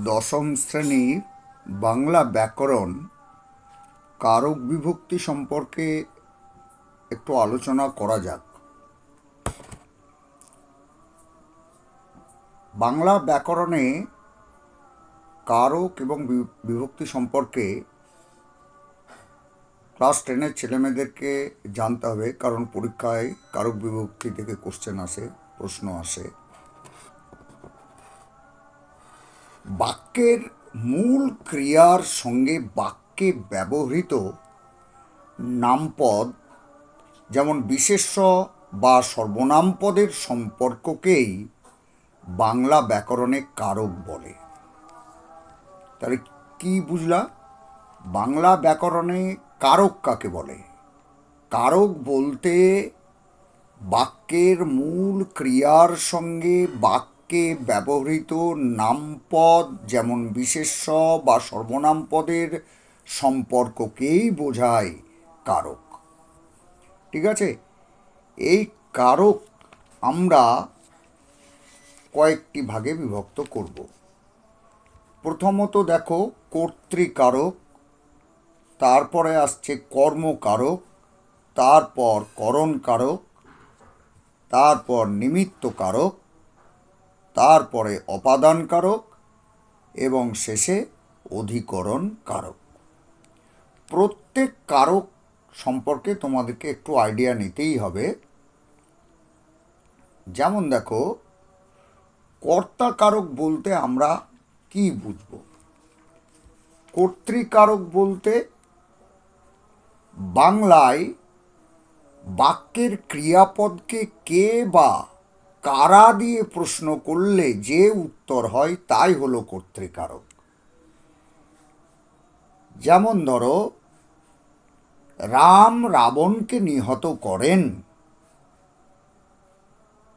দশম শ্রেণীর বাংলা ব্যাকরণ কারক বিভক্তি সম্পর্কে একটু আলোচনা করা যাক। বাংলা ব্যাকরণে কারক এবং বিভক্তি সম্পর্কে ক্লাস 10-এর ছেলেমেয়েদেরকে জানতে হবে, কারণ পরীক্ষায় কারক বিভক্তি থেকে কোশ্চেন আসে, প্রশ্ন আসে। বাক্যের মূল ক্রিয়ার সঙ্গে বাক্যে ব্যবহৃত নামপদ, যেমন বিশেষ্য বা সর্বনাম পদের সম্পর্ককেই বাংলা ব্যাকরণে কারক বলে। তাহলে কি বুঝলা? বাংলা ব্যাকরণে কারক কাকে বলে? কারক বলতে বাক্যের মূল ক্রিয়ার সঙ্গে বাক্যে ব্যবহৃত নামপদ, যেমন বিশেষ্য বা সর্বনাম পদের সম্পর্ককেই বোঝায় কারক। ঠিক আছে? এই কারক আমরা কয়েকটি ভাগে বিভক্ত করব। প্রথমত দেখো কর্তৃকারক, তারপরে আসছে কর্মকারক, তারপর করণকারক, তারপর নিমিত্তকারক, তারপরে অপাদানকারক এবং শেষে অধিকরণ কারক। প্রত্যেক কারক সম্পর্কে তোমাদেরকে একটু আইডিয়া নিতেই হবে। যেমন দেখো, কর্তাকারক বলতে আমরা কি বুঝব? কর্তৃকারক বলতে বাংলায় বাক্যের ক্রিয়াপদকে কে বা কারা দিয়ে প্রশ্ন করলে যে উত্তর হয় তাই হলো কর্তৃকারক। যেমন ধরো, রাম রাবণকে নিহত করেন।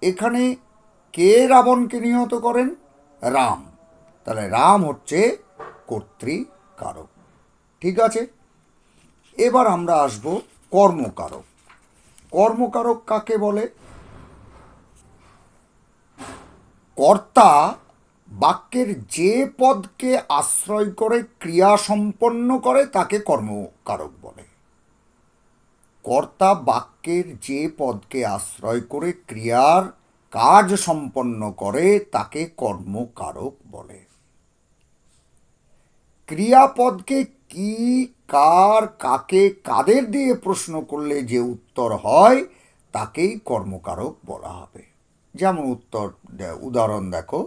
এখানে কে রাবণকে নিহত করেন? রাম। তাহলে রাম হচ্ছে কর্তৃকারক। ঠিক আছে, এবার আমরা আসব কর্মকারক। কর্মকারক কাকে বলে? কর্তা বাক্যের যে পদকে আশ্রয় করে ক্রিয়া সম্পন্ন করে তাকে কর্মকারক বলে। কর্তা বাক্যের যে পদকে আশ্রয় করে ক্রিয়ার কাজ সম্পন্ন করে তাকে কর্মকারক বলে। ক্রিয়াপদকে কি, কার, কাকে, কাদের দিয়ে প্রশ্ন করলে যে উত্তর হয় তাকেই কর্মকারক বলা হবে। যেমন উদাহরণ দেখো,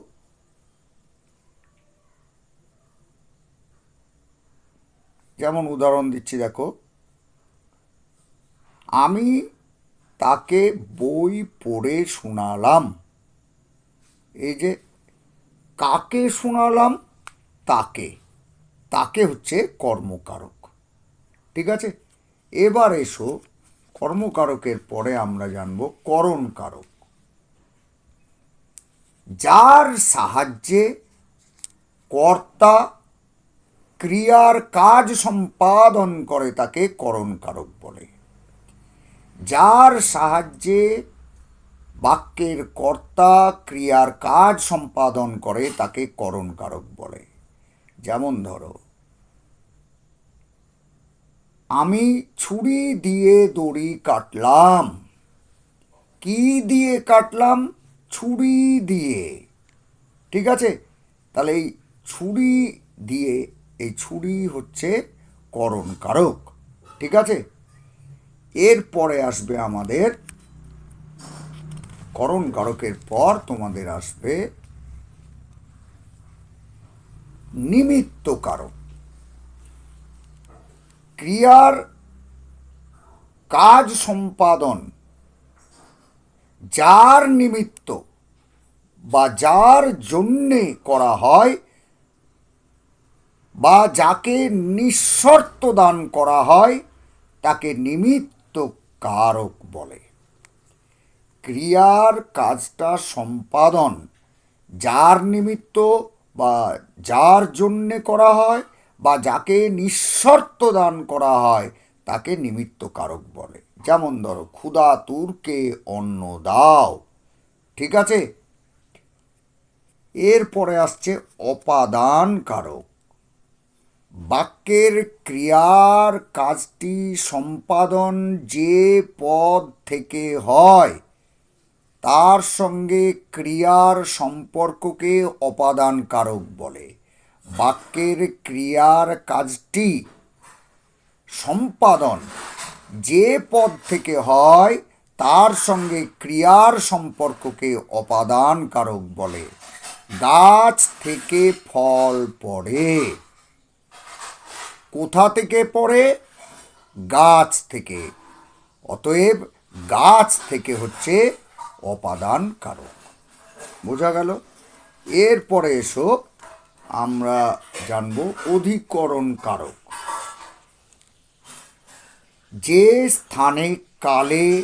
যেমন উদাহরণ দিচ্ছি দেখো, আমি তাকে বই পড়ে শোনালাম। এই যে কাকে শোনালাম? তাকে। তাকে হচ্ছে কর্মকারক। ঠিক আছে, এবার এসো কর্মকারকের পরে আমরা জানব করণকারক। যার সাহায্যে কর্তা ক্রিয়ার কাজ সম্পাদন করে তাকে করণকারক বলে। যার সাহায্যে বাক্যের কর্তা ক্রিয়ার কাজ সম্পাদন করে তাকে করণকারক বলে। যেমন ধরো, আমি ছুরি দিয়ে দড়ি কাটলাম। কি দিয়ে কাটলাম? ছুরি দিয়ে। ঠিক আছে, তাহলে এই ছুরি দিয়ে, এই ছুরি হচ্ছে করণকারক। ঠিক আছে, এরপরে আসবে আমাদের করণকারকের পর তোমাদের আসবে নিমিত্তকারক। ক্রিয়ার কাজ সম্পাদন যার নিমিত্ত বা যার জন্যে করা হয় বা যাকে নিঃশর্ত দান করা হয় তাকে নিমিত্ত কারক বলে। ক্রিয়ার কাজটা সম্পাদন যার নিমিত্ত বা যার জন্যে করা হয় বা যাকে নিঃশর্ত দান করা হয় তাকে নিমিত্ত কারক বলে। যেমন ধরো, ক্ষুধা তুরকে অন্ন দাও। ঠিক আছে, এরপরে আসছে অপাদান কারক। বাক্যের ক্রিয়ার কাজটি সম্পাদন যে পদ থেকে হয় তার সঙ্গে ক্রিয়ার সম্পর্ককে অপাদান কারক বলে। বাক্যের ক্রিয়ার কাজটি সম্পাদন যে পদ থেকে হয় তার সঙ্গে ক্রিয়ার সম্পর্ককে অপাদান কারক বলে। গাছ থেকে ফল পড়ে। কোথা থেকে পড়ে? গাছ থেকে। অতএব গাছ থেকে হচ্ছে অপাদান কারক। বোঝা গেল? এরপরে এসো আমরা জানব অধিকরণ কারক। যে স্থানে কালে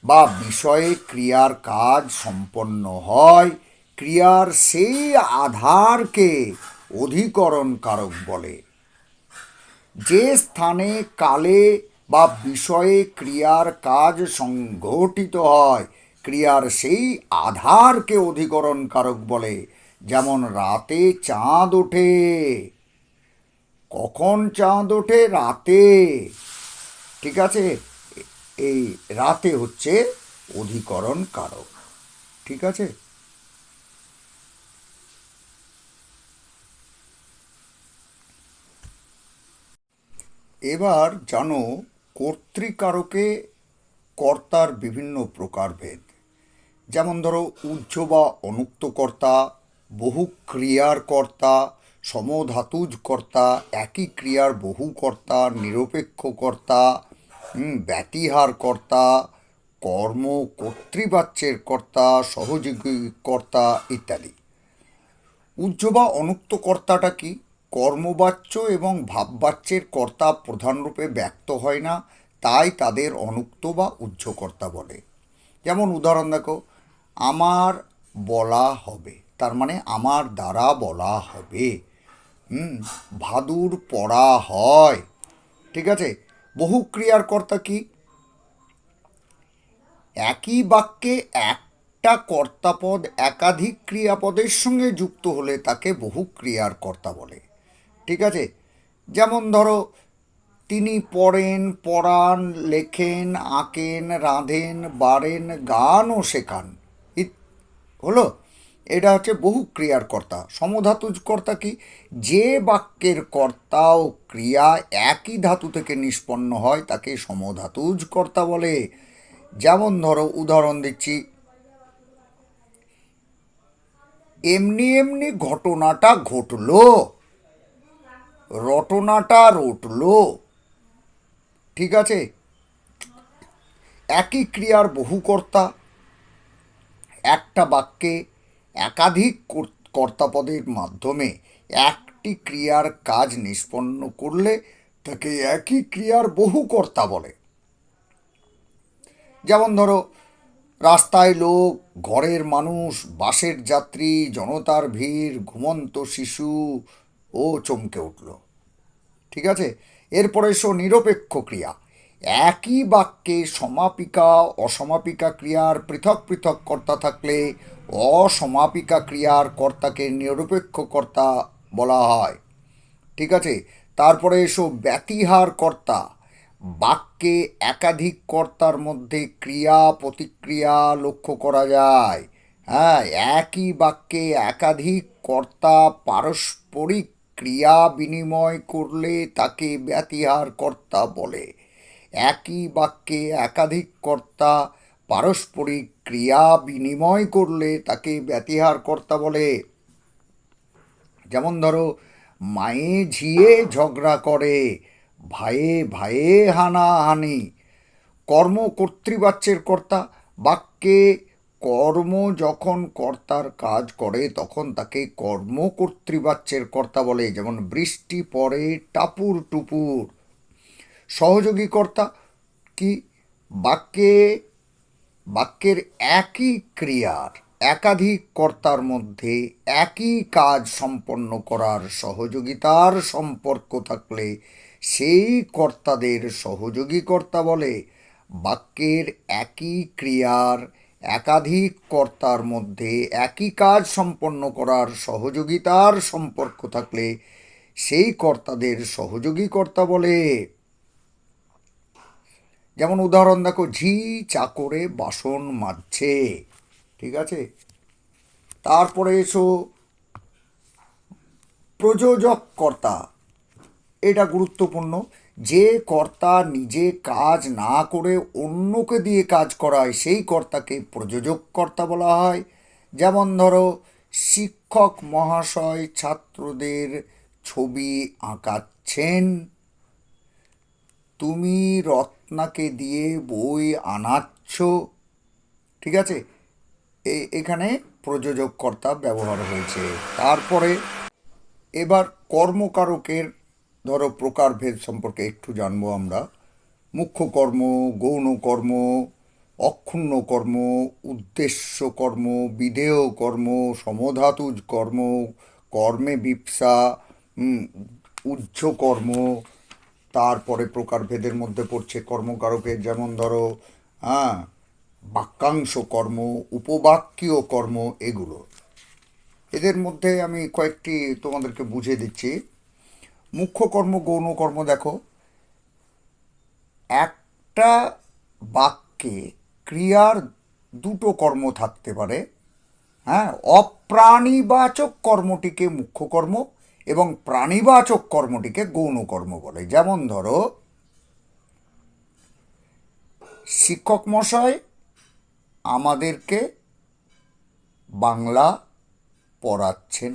বা বিষয়ে ক্রিয়ার কাজ সম্পন্ন হয় ক্রিয়ার সেই আধারকে অধিকরণ কারক বলে। যে স্থানে কালে বা বিষয়ে ক্রিয়ার কাজ সংঘটিত হয় ক্রিয়ার সেই আধারকে অধিকরণ কারক বলে। যেমন রাতে চাঁদ ওঠে। কখন চাঁদ ওঠে? রাতে। ঠিক আছে, এই রাতে হচ্ছে অধিকরণ কারক। ঠিক আছে। এবার জানো কর্তৃকারকে কর্তার বিভিন্ন প্রকারভেদ। যেমন ধরো উহ্য বা অনুক্ত কর্তা, বহু ক্রিয়ার কর্তা, সমধাতুজ কর্তা, একই ক্রিয়ার বহু কর্তা, নিরপেক্ষ কর্তা, ব্যতিহার কর্তা, কর্ম কর্তৃবাচ্যের কর্তা, সহযোগী কর্তা ইত্যাদি। উহ্য বা অনুক্ত কর্তাটা কি? কর্মবাচ্য এবং ভাববাচ্যের কর্তা প্রধানরূপে ব্যক্ত হয় না, তাই তাদের অনুক্ত বা উহ্য কর্তা বলে। যেমন উদাহরণ দেখো, আমার বলা হবে, তার মানে আমার দ্বারা বলা হবে। ভাদুর পড়া হয়। ঠিক আছে। বহু ক্রিয়ার কর্তা কি? একই বাক্যে একটা কর্তাপদ একাধিক ক্রিয়াপদের সঙ্গে যুক্ত হলে তাকে বহু ক্রিয়ার কর্তা বলে। ঠিক আছে। যেমন ধরো, তিনি পড়েন, পড়ান, লেখেন, আঁকেন, রাঁধেন, বাড়েন, গানও শেখান। হলো, এটা হচ্ছে বহু ক্রিয়ার কর্তা। সমধাতুজ কর্তা কি? যে বাক্যের কর্তা ও ক্রিয়া একই ধাতু থেকে নিষ্পন্ন হয় তাকে সমধাতুজ কর্তা বলে। যেমন ধরো উদাহরণ দিচ্ছি, এমনি এমনি ঘটনাটা ঘটলো, রটনাটা রটলো। ঠিক আছে। একই ক্রিয়ার বহু কর্তা। একটা বাক্যে একাধিক কর্তাপদের মাধ্যমে একটি ক্রিয়ার কাজ নিষ্পন্ন করলে তাকে একই ক্রিয়ার বহু কর্তা বলে। যেমন ধরো, রাস্তায় লোক, ঘরের মানুষ, বাসের যাত্রী, জনতার ভিড়, ঘুমন্ত শিশু ও চমকে উঠল। ঠিক আছে। এরপরে এসো নিরপেক্ষ ক্রিয়া। একই বাক্যে সমাপিকা অসমাপিকা ক্রিয়ার পৃথক পৃথক কর্তা থাকলে অসমাপিকা ক্রিয়ার কর্তাকে নিরপেক্ষ কর্তা বলা হয়। ঠিক আছে। তারপরে এসো ব্যতিহার কর্তা। বাক্যে একাধিক কর্তার মধ্যে ক্রিয়া প্রতিক্রিয়া লক্ষ্য করা যায়। হ্যাঁ, একই বাক্যে একাধিক কর্তা পারস্পরিক ক্রিয়া বিনিময় করলে তাকে ব্যতিহার কর্তা বলে। একই বাক্যে একাধিক কর্তা পারস্পরিক ক্রিয়া বিনিময় করলে তাকে ব্যতিহার কর্তা বলে। যেমন ধরো, মায়ে ঝিয়ে ঝগড়া করে, ভাইয়ে ভাইয়ে হানাহানি। কর্ম কর্তৃবাচ্যের কর্তা। বাক্যে কর্ম যখন কর্তার কাজ করে তখন তাকে কর্ম কর্তৃবাচ্যের কর্তা বলে। যেমন বৃষ্টি পড়ে টাপুর টুপুর। সহযোগী কর্তা কি? বাক্যের একই ক্রিয়ার একাধিক কর্তার মধ্যে একই কাজ সম্পন্ন করার সহযোগিতার সম্পর্ক থাকলে সেই কর্তাদের সহযোগী কর্তা বলে। বাক্যের একই ক্রিয়ার একাধিক কর্তার মধ্যে একই কাজ সম্পন্ন করার সহযোগিতার সম্পর্ক থাকলে সেই কর্তাদের সহযোগী কর্তা বলে। যেমন উদাহরণ দেখো, ঝি চাকরে বাসন মাজছে, ঠিক আছে। তারপরে এসো প্রযোজক কর্তা, এটা গুরুত্বপূর্ণ। যে কর্তা নিজে কাজ না করে অন্যকে দিয়ে কাজ করায় সেই কর্তাকে প্রযোজক কর্তা বলা হয়। যেমন ধরো, শিক্ষক মহাশয় ছাত্রদের ছবি আঁকাচ্ছেন, তুমি রত্নাকে দিয়ে বই আনাচ্ছ, ঠিক আছে। এখানে প্রযোজক কর্তা ব্যবহার হয়েছে। তারপরে এবার কর্মকারকের ধরো প্রকারভেদ সম্পর্কে একটু জানবো আমরা। মুখ্য কর্ম, গৌণ কর্ম, অক্ষুণ্ণ কর্ম, উদ্দেশ্য কর্ম, বিধেয় কর্ম, সমধাতুজ কর্ম, কর্মে বিপ্সা, উহ্য কর্ম। তারপরে প্রকারভেদের মধ্যে পড়ছে কর্মকারকের, যেমন ধরো হ্যাঁ বাক্যাংশ কর্ম, উপবাক্যীয় কর্ম, এগুলো। এদের মধ্যে আমি কয়েকটি তোমাদেরকে বুঝিয়ে দিচ্ছি। মুখ্য কর্ম, গৌণ কর্ম দেখো, একটা বাক্যে ক্রিয়ার দুটো কর্ম থাকতে পারে। হ্যাঁ, অপ্রাণীবাচক কর্মটিকে মুখ্য কর্ম এবং প্রাণীবাচক কর্মটিকে গৌণ কর্ম বলে। যেমন ধরো, শিক্ষক মশাই আমাদেরকে বাংলা পড়াচ্ছেন।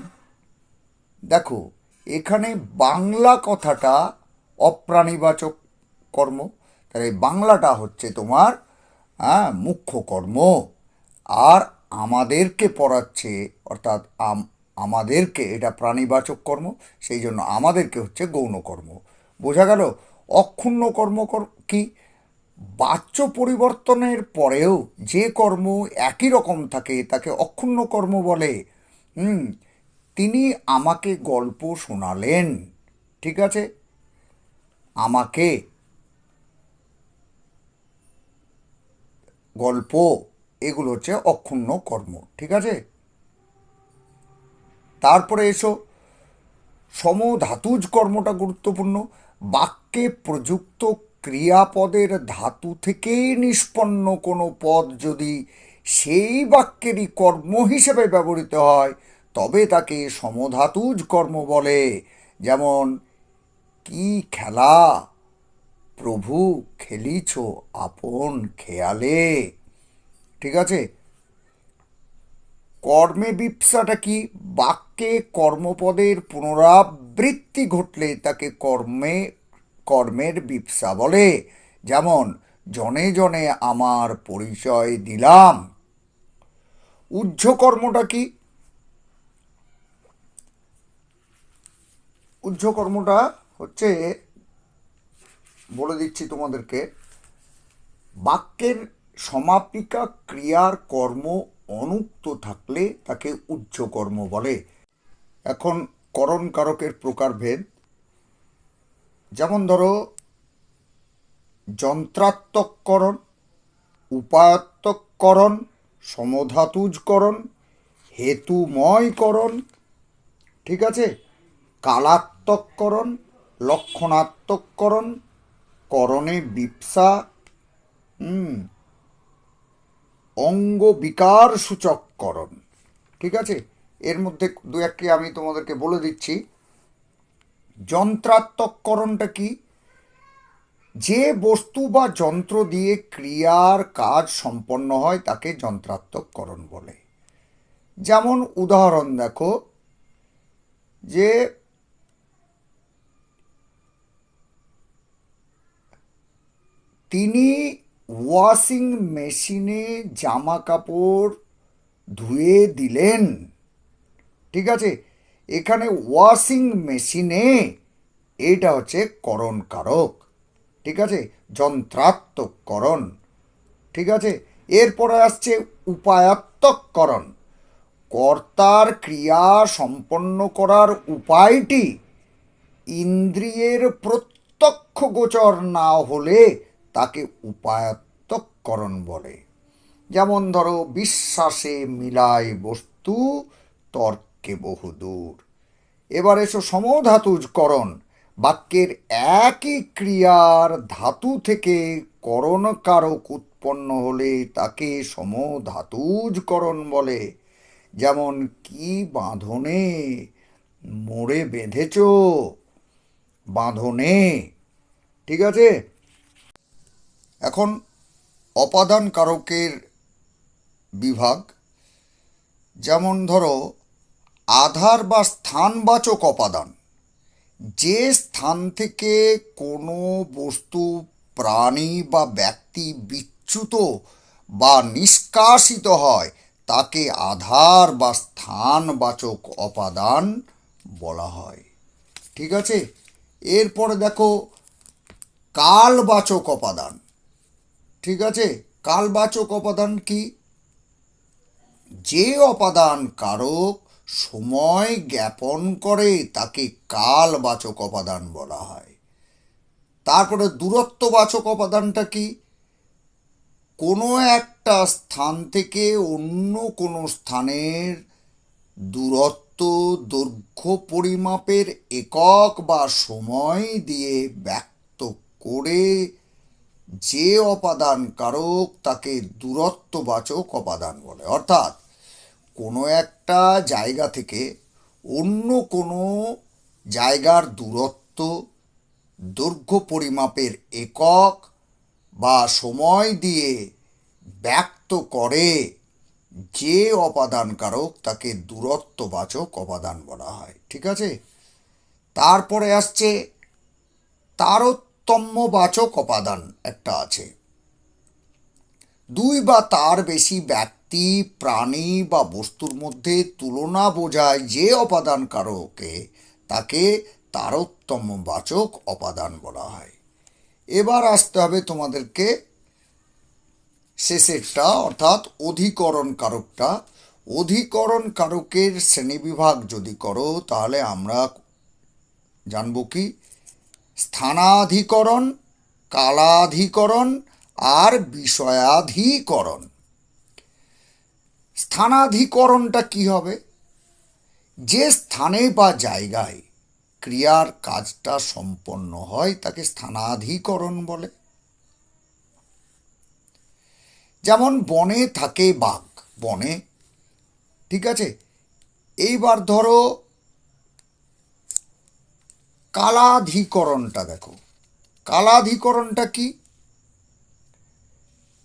দেখো, এখানে বাংলা কথাটা অপ্রাণীবাচক কর্ম, তাহলে বাংলাটা হচ্ছে তোমার মুখ্য কর্ম। আর আমাদেরকে পড়াচ্ছে অর্থাৎ আমাদেরকে, এটা প্রাণীবাচক কর্ম, সেই জন্য আমাদেরকে হচ্ছে গৌণ কর্ম। বোঝা গেল? অক্ষুণ্ণ কর্ম কি? বাচ্য পরিবর্তনের পরেও যে কর্ম একই রকম থাকে তাকে অক্ষুণ্ণ কর্ম বলে। তিনি আমাকে গল্প শোনালেন, ঠিক আছে, আমাকে গল্প, এগুলো হচ্ছে অক্ষুণ্ণ কর্ম, ঠিক আছে। তারপরে এসো সমধাতুজ কর্মটা গুরুত্বপূর্ণ। বাক্যে প্রযুক্ত ক্রিয়াপদের ধাতু থেকে নিষ্পন্ন কোনো পদ যদি সেই বাক্যেরই কর্ম হিসেবে ব্যবহৃত হয় তবে তাকে সমধাতুজ কর্ম বলে। যেমন, কি খেলা প্রভু খেলিছ আপন খেয়ালে, ঠিক আছে। কর্মে বিপ্সাটা কি? বাক্যে কর্মপদের পুনরাবৃত্তি ঘটলে তাকে কর্মের বিপ্সা বলে। যেমন, জনে জনে আমার পরিচয় দিলাম। উহ্য কর্মটা কি? উহ্য কর্মটা হচ্ছে, বলে দিচ্ছি তোমাদেরকে, বাক্যের সমাপিকা ক্রিয়ার কর্ম অনুক্ত থাকলে তাকে উহ্য কর্ম বলে। এখন করণ কারকের প্রকারভেদ, যেমন ধরো যন্ত্রাত্মককরণ, উপায়াত্মককরণ, সমধাতুজকরণ, হেতুময়করণ, ঠিক আছে, কালাত্মককরণ, লক্ষণাত্মককরণ, করণে বিপ্সা, অঙ্গ বিকার সূচককরণ, ঠিক আছে। এর মধ্যে দু একটি আমি তোমাদেরকে বলে দিচ্ছি। যন্ত্রাত্মককরণটা কি? যে বস্তু বা যন্ত্র দিয়ে ক্রিয়ার কাজ সম্পন্ন হয় তাকে যন্ত্রাত্মককরণ বলে। যেমন উদাহরণ দেখো, যে তিনি ওয়াশিং মেশিনে জামা কাপড় ধুয়ে দিলেন, ঠিক আছে। এখানে ওয়াশিং মেশিনে, এটা হচ্ছে করণ কারক, ঠিক আছে, যন্ত্রাত্মককরণ, ঠিক আছে। এরপরে আসছে উপায়াত্মককরণ। কর্তার ক্রিয়া সম্পন্ন করার উপায়টি ইন্দ্রিয়ের প্রত্যক্ষ গোচর না হলে তাকে উপায়াত্মককরণ বলে। যেমন ধরো, বিশ্বাসে মিলায় বস্তু, তর্কে বহুদূর। এবার এসো সমধাতুজকরণ। বাক্যের একই ক্রিয়ার ধাতু থেকে করণ কারক উৎপন্ন হলে তাকে সমধাতুজকরণ বলে। যেমন, কি বাঁধনে মোড়ে বেঁধেছ, বাঁধনে। ঠিক আছে। এখন অপাদান কারকের বিভাগ। যেমন ধরো, আধার বা স্থানবাচক অপাদান। যে স্থান থেকে কোনো বস্তু, প্রাণী বা ব্যক্তি বিচ্যুত বা নিষ্কাশিত হয় তাকে আধার বা স্থানবাচক অপাদান বলা হয়। ঠিক আছে। এরপরে দেখো, কালবাচক অপাদান। ঠিক আছে। কালবাচক অপাদান কি? যে অপাদান কারক সময় জ্ঞাপন করে তাকে কালবাচক অপাদান বলা হয়। তারপরে দূরত্ববাচক অপাদানটা কি? কোনো একটা স্থান থেকে অন্য কোনো স্থানের দূরত্ব, দৈর্ঘ্য পরিমাপের একক বা সময় দিয়ে ব্যক্ত করে যে অপাদান কারক তাকে দূরত্ববাচক অপাদান বলে। অর্থাৎ কোনো একটা জায়গা থেকে অন্য কোনো জায়গার দূরত্ব, দৈর্ঘ্য পরিমাপের একক বা সময় দিয়ে ব্যক্ত করে যে অপাদান কারক তাকে দূরত্ববাচক অপাদান বলা হয়। ঠিক আছে। তারপরে আসছে তারতম্যবাচক অপাদান। একটা আছে, দুই বা তার বেশি ব্যক্তি, প্রাণী বা বস্তুর মধ্যে তুলনা বোঝায় যে অপাদান কারকে তাকে তারতম্যবাচক অপাদান বলা হয়। এবার আসতে হবে তোমাদেরকে শেষেরটা, অর্থাৎ অধিকরণ কারকটা। অধিকরণ কারকের শ্রেণীবিভাগ যদি করো তাহলে আমরা জানব কি? স্থানাধিকরণ, কালাধিকরণ আর বিষয়াধিকরণ। স্থানাধিকরণটা কি হবে? যে স্থানে বা জায়গায় ক্রিয়ার কাজটা সম্পন্ন হয় তাকে স্থানাধিকরণ বলে। যেমন, বনে থাকে বাঘ, বনে। ঠিক আছে। এইবার ধরো কালাধিকরণটা দেখো। কালাধিকরণটা কি?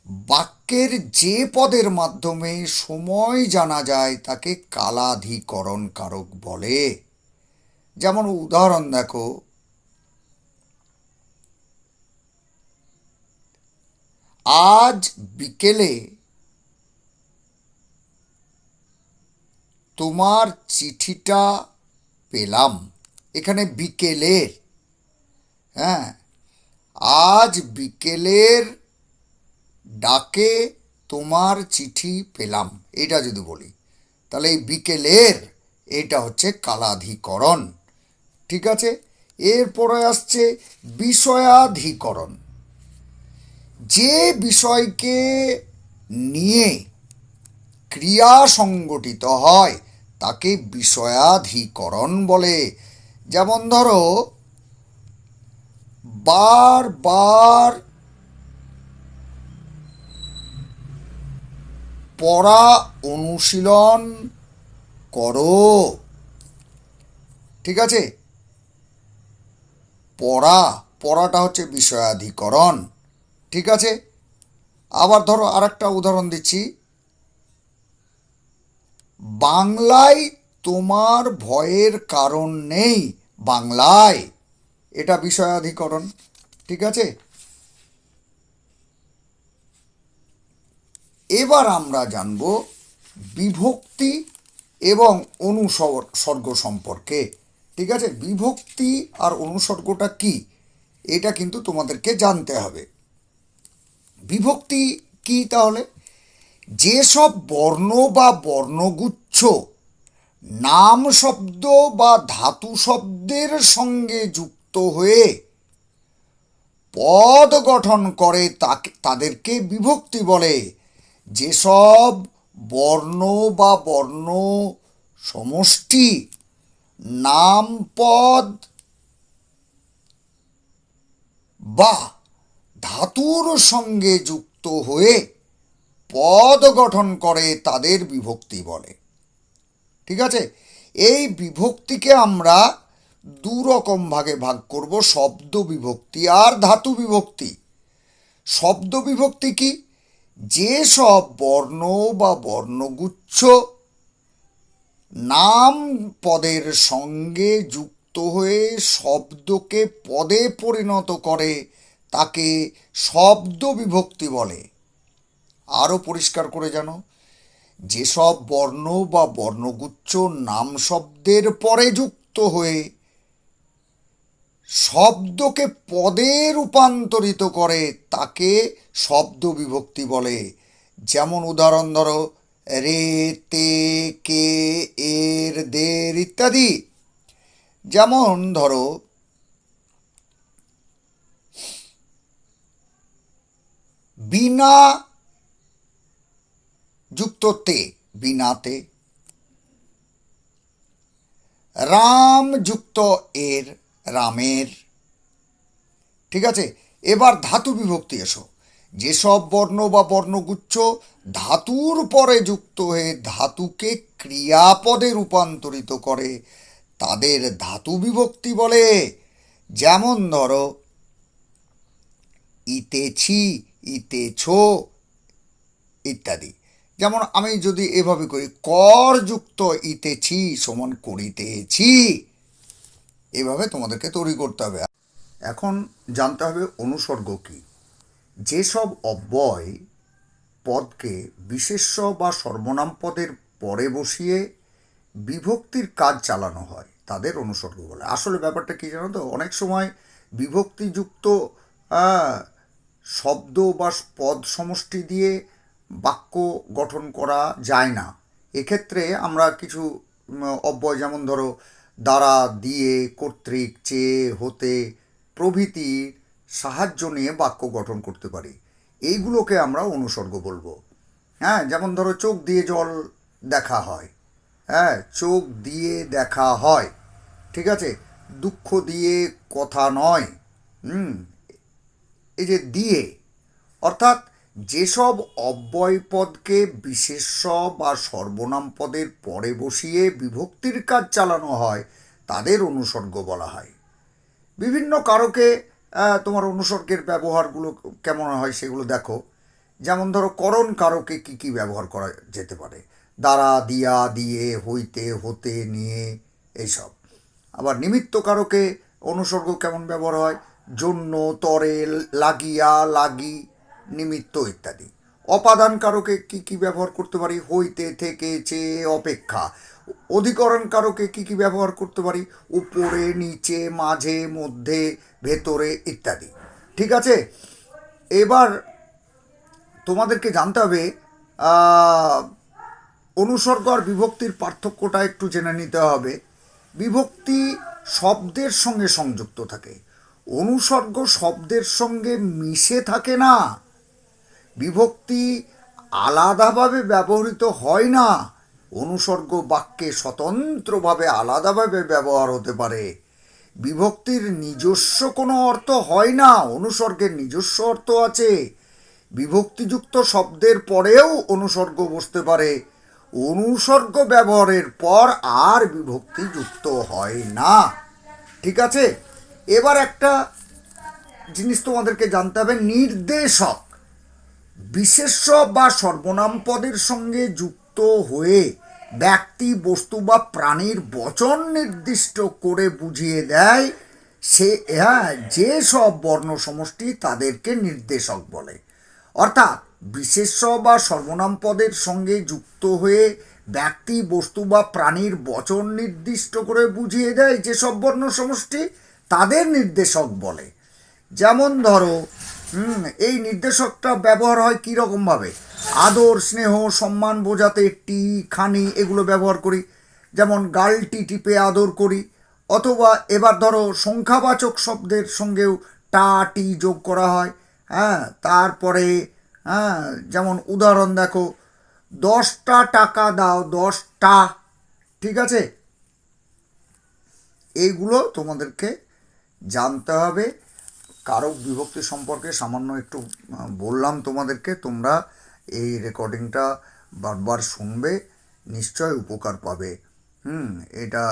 বাক্যের যে পদের মাধ্যমে সময় জানা যায় তাকে কালাধিকরণ কারক বলে। যেমন উদাহরণ দেখো, আজ বিকেলে তোমার চিঠিটা পেলাম। এখানে বিকেলের, হ্যাঁ, আজ বিকেলের ডাকে তোমার চিঠি পেলাম, এটা যদি বলি তাহলে এই বিকেলের এটা হচ্ছে কালাধিকরণ। ঠিক আছে। এরপরে আসছে বিষয়াধিকরণ। যে বিষয়কে নিয়ে ক্রিয়া সংগঠিত হয় তাকে বিষয়াধিকরণ বলে। যেমন ধরো, বারবার পড়া অনুশীলন করো। ঠিক আছে। পড়াটা হচ্ছে বিষয়াধিকরণ। ঠিক আছে। আবার ধরো আরেকটা উদাহরণ দিচ্ছি, বাংলায় তোমার ভয়ের কারণ নেই, বাংলায়, এটা বিষয়াধিকরণ। ঠিক আছে। এবার আমরা জানব বিভক্তি এবং অনুসর্গ সম্পর্কে। ঠিক আছে। বিভক্তি আর অনুসর্গটা কি এটা কিন্তু তোমাদেরকে জানতে হবে। বিভক্তি কি তাহলে? যেসব বর্ণ বা বর্ণগুচ্ছ নাম শব্দ বা ধাতু শব্দের সঙ্গে যুক্ত হয়ে পদ গঠন করে তাদেরকে বিভক্তি বলে। যেসব বর্ণ বা বর্ণ সমষ্টি নামপদ বা ধাতুর সঙ্গে যুক্ত হয়ে পদ গঠন করে তাদের বিভক্তি বলে। ঠিক আছে, এই বিভক্তিকে আমরা দু রকম ভাগে ভাগ করব, শব্দ বিভক্তি আর ধাতু বিভক্তি। শব্দ বিভক্তি কি? যেসব বর্ণ বা বর্ণগুচ্ছ নাম পদের সঙ্গে যুক্ত হয়ে শব্দকে পদে পরিণত করে তাকে শব্দ বিভক্তি বলে। আরও পরিষ্কার করে জানো, যেসব বর্ণ বা বর্ণগুচ্ছ নাম শব্দের পরে যুক্ত হয়ে শব্দকে পদে রূপান্তরিত করে তাকে শব্দ বিভক্তি বলে। যেমন উদাহরণ ধরো, রে, তে, কে, এর, দের ইত্যাদি। যেমন ধরো, বিনা যুক্ত তে, বিনাতে। রাম যুক্ত এর, রামের। ঠিক আছে, এবার ধাতু বিভক্তি এসো। যেসব বর্ণ বা বর্ণগুচ্ছ ধাতুর পরে যুক্ত হয়ে ধাতুকে ক্রিয়াপদে রূপান্তরিত করে তাদের ধাতু বিভক্তি বলে। যেমন ধরো, ইতেছি, ইতেছ ইত্যাদি। যেমন আমি যদি এভাবে করি, কর যুক্ত ইতেছি সমান করিতেছি, এভাবে তোমাদেরকে তৈরি করতে হবে। এখন জানতে হবে অনুসর্গ কি। যেসব অব্যয় পদকে বিশেষ্য বা সর্বনাম পদের পরে বসিয়ে বিভক্তির কাজ চালানো হয় তাদের অনুসর্গ বলে। আসলে ব্যাপারটা কি জানো তো, অনেক সময় বিভক্তিযুক্ত শব্দ বা পদ সমষ্টি দিয়ে বাক্য গঠন করা যায় না। এক্ষেত্রে আমরা কিছু অব্যয়, যেমন ধরো দ্বারা, দিয়ে, কর্তৃক, চেয়ে, হতে প্রভৃতির সাহায্য নিয়ে বাক্য গঠন করতে পারি। এইগুলোকে আমরা অনুসর্গ বলবো। হ্যাঁ, যেমন ধরো চোখ দিয়ে জল দেখা হয়। হ্যাঁ, চোখ দিয়ে দেখা হয়। ঠিক আছে, দুঃখ দিয়ে কথা নয়। এই যে দিয়ে, অর্থাৎ যেসব অব্যয় পদকে বিশেষ্য বা সর্বনাম পদের পরে বসিয়ে বিভক্তির কাজ চালানো হয় তাদের অনুসর্গ বলা হয়। বিভিন্ন কারকে তোমার অনুসর্গের ব্যবহারগুলো কেমন হয় সেগুলো দেখো। যেমন ধরো, করণ কারকে কি কি ব্যবহার করা যেতে পারে? দ্বারা, দিয়া, দিয়ে, হইতে, হতে, নিয়ে, এইসব। আবার নিমিত্ত কারকে অনুসর্গ কেমন ব্যবহার হয়? জন্য, তরে, লাগিয়া, লাগি, নিমিত্ত ইত্যাদি। অপাদান কারকে কি কি ব্যবহার করতে পারি? হইতে, থেকে, চেয়ে, অপেক্ষা। অধিকরণ কারকে কি কি ব্যবহার করতে পারি? উপরে, নিচে, মাঝে, মধ্যে, ভেতরে ইত্যাদি। ঠিক আছে, এবার তোমাদেরকে জানতে হবে অনুসর্গ আর বিভক্তির পার্থক্যটা একটু জেনে নিতে হবে। বিভক্তি শব্দের সঙ্গে সংযুক্ত থাকে, অনুসর্গ শব্দের সঙ্গে মিশে থাকে না। বিভক্তি আলাদাভাবে ব্যবহৃত হয় না, অনুসর্গ বাক্যে স্বতন্ত্রভাবে আলাদাভাবে ব্যবহার হতে পারে। বিভক্তির নিজস্ব কোনো অর্থ হয় না, অনুসর্গের নিজস্ব অর্থ আছে। বিভক্তিযুক্ত শব্দের পরেও অনুসর্গ বসতে পারে, অনুসর্গ ব্যবহারের পর আর বিভক্তি যুক্ত হয় না। ঠিক আছে, এবার একটা জিনিস তোমাদেরকে জানতে হবে, নির্দেশক বিশেষ্য বা সর্বনাম পদের সঙ্গে যুক্ত হয়ে ব্যক্তি, বস্তু বা প্রাণীর বচন নির্দিষ্ট করে বুঝিয়ে দেয় সে, হ্যাঁ, যে সব বর্ণ সমষ্টি তাদেরকে নির্দেশক বলে। অর্থাৎ বিশেষ্য বা সর্বনাম পদের সঙ্গে যুক্ত হয়ে ব্যক্তি, বস্তু বা প্রাণীর বচন নির্দিষ্ট করে বুঝিয়ে দেয় যেসব বর্ণ সমষ্টি তাদের নির্দেশক বলে। যেমন ধরো, এই নির্দেশকটা ব্যবহার হয় কীরকমভাবে? আদর, স্নেহ, সম্মান বোঝাতে টি, খানি এগুলো ব্যবহার করি। যেমন গালটি টিপে আদর করি। অথবা এবার ধরো সংখ্যাবাচক শব্দের সঙ্গেও টা, টি যোগ করা হয়। হ্যাঁ, তারপরে হ্যাঁ, যেমন উদাহরণ দেখো, 10টা টাকা দাও, 10টা, ঠিক আছে? এইগুলো তোমাদেরকে জানতে হবে। কারক বিভক্তি সম্পর্কে সামান্য একটু বললাম তোমাদেরকে, তোমরা এই রেকর্ডিংটা বারবার শুনবে, নিশ্চয় উপকার পাবে। এটা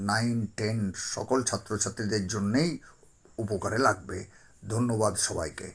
9, 10 সকল ছাত্রছাত্রীদের জন্যেই উপকারে লাগবে। ধন্যবাদ সবাইকে।